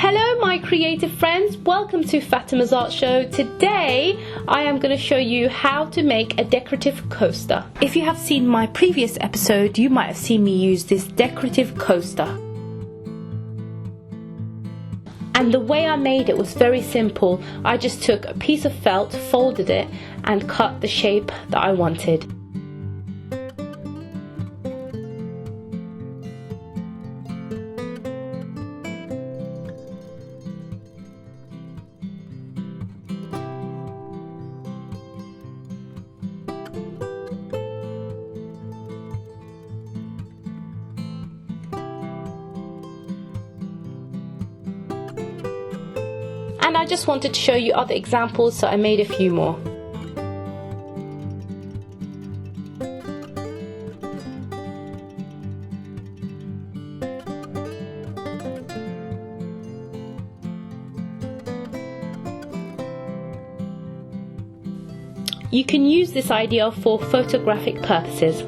Hello my creative friends, welcome to Fatema's Art Show. Today I am going to show you how to make a decorative coaster. If you have seen my previous episode, you might have seen me use this decorative coaster. And the way I made it was very simple. I just took a piece of felt, folded it and cut the shape that I wanted. And I just wanted to show you other examples, so I made a few more. You can use this idea for photographic purposes.